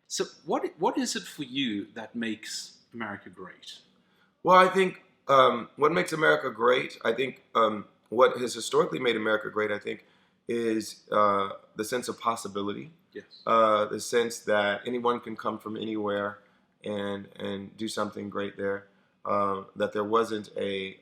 So what is it for you that makes America great? Well, I think what makes America great, I think what has historically made America great, I think, is the sense of possibility, Yes. the sense that anyone can come from anywhere and do something great there. That there wasn't a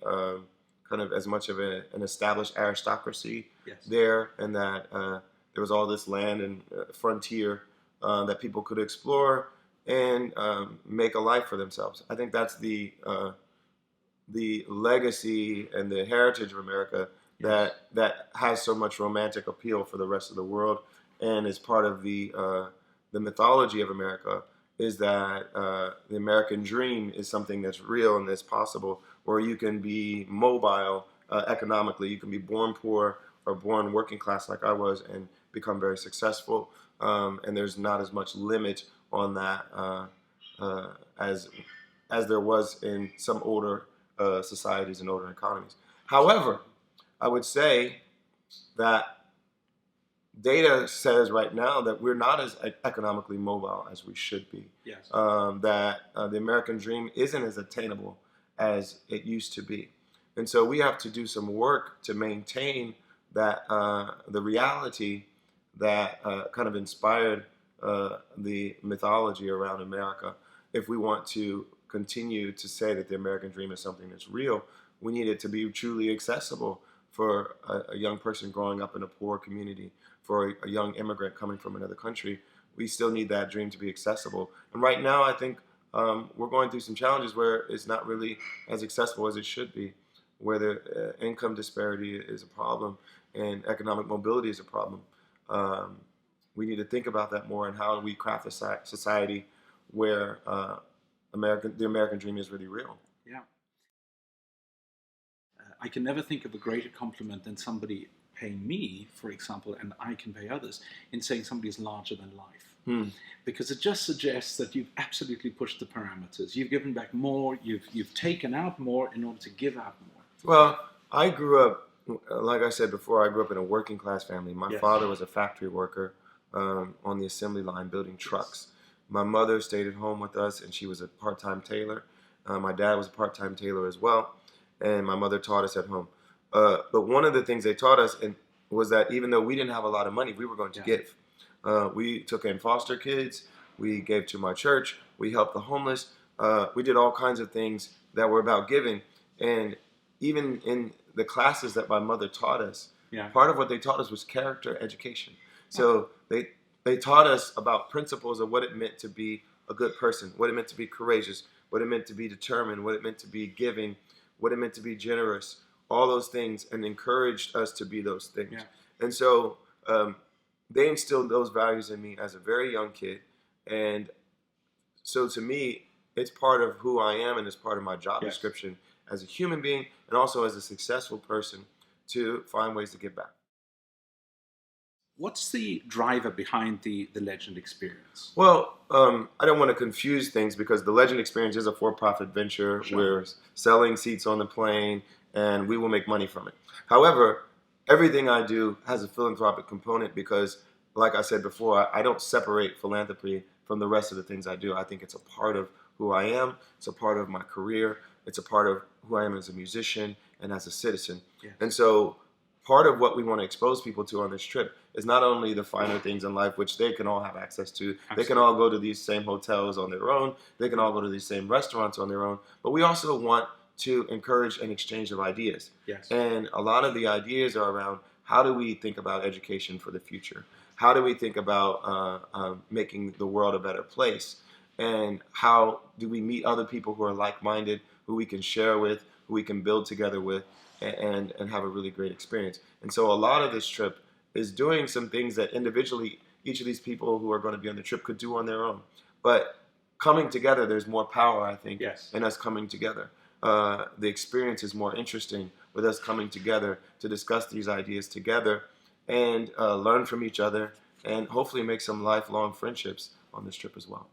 kind of as much of an established aristocracy Yes. there, and that there was all this land and frontier that people could explore and make a life for themselves. I think that's the legacy and the heritage of America Yes. that has so much romantic appeal for the rest of the world, and is part of the mythology of America. Is that the American dream is something that's real and that's possible, where you can be mobile economically. You can be born poor or born working class, like I was, and become very successful. And there's not as much limit on that uh, as there was in some older societies and older economies. However, I would say that data says right now that we're not as economically mobile as we should be. Yes. That the American dream isn't as attainable as it used to be. And so we have to do some work to maintain that the reality that kind of inspired the mythology around America. If we want to continue to say that the American dream is something that's real, we need it to be truly accessible for a young person growing up in a poor community, for a young immigrant coming from another country. We still need that dream to be accessible. And right now, I think we're going through some challenges where it's not really as accessible as it should be, where the income disparity is a problem and economic mobility is a problem. We need to think about that more, and how we craft a society where the American dream is really real. Yeah. I can never think of a greater compliment than somebody paying me, for example, and I can pay others, in saying somebody is larger than life. Because it just suggests that you've absolutely pushed the parameters. You've given back more, you've taken out more in order to give out more. Well, I grew up, like I said before, I grew up in a working class family. My Yes. father was a factory worker on the assembly line building trucks. My mother stayed at home with us, and she was a part-time tailor. My dad was a part-time tailor as well, and my mother taught us at home. But one of the things they taught us was that even though we didn't have a lot of money, we were going to give. We took in foster kids. We gave to my church. We helped the homeless. We did all kinds of things that were about giving. And even in the classes that my mother taught us, part of what they taught us was character education. So they taught us about principles of what it meant to be a good person, what it meant to be courageous, what it meant to be determined, what it meant to be giving, what it meant to be generous, all those things, and encouraged us to be those things. Yeah. And so they instilled those values in me as a very young kid. And so to me, it's part of who I am, and it's part of my job description as a human being, and also as a successful person, to find ways to give back. What's the driver behind the Legend experience? Well, I don't want to confuse things, because the Legend Experience is a for-profit venture. Sure. We're selling seats on the plane, and we will make money from it. However, everything I do has a philanthropic component, because, like I said before, I don't separate philanthropy from the rest of the things I do. I think it's a part of who I am. It's a part of my career. It's a part of who I am as a musician and as a citizen. Yes. And so part of what we want to expose people to on this trip is not only the finer things in life, which they can all have access to. Absolutely. They can all go to these same hotels on their own. They can all go to these same restaurants on their own. But we also want to encourage an exchange of ideas. Yes. And a lot of the ideas are around, how do we think about education for the future? How do we think about making the world a better place? And how do we meet other people who are like-minded, who we can share with, who we can build together with, and have a really great experience? And so a lot of this trip is doing some things that individually each of these people who are going to be on the trip could do on their own. But coming together, there's more power, I think, in us coming together. The experience is more interesting with us coming together to discuss these ideas together, and learn from each other, and hopefully make some lifelong friendships on this trip as well.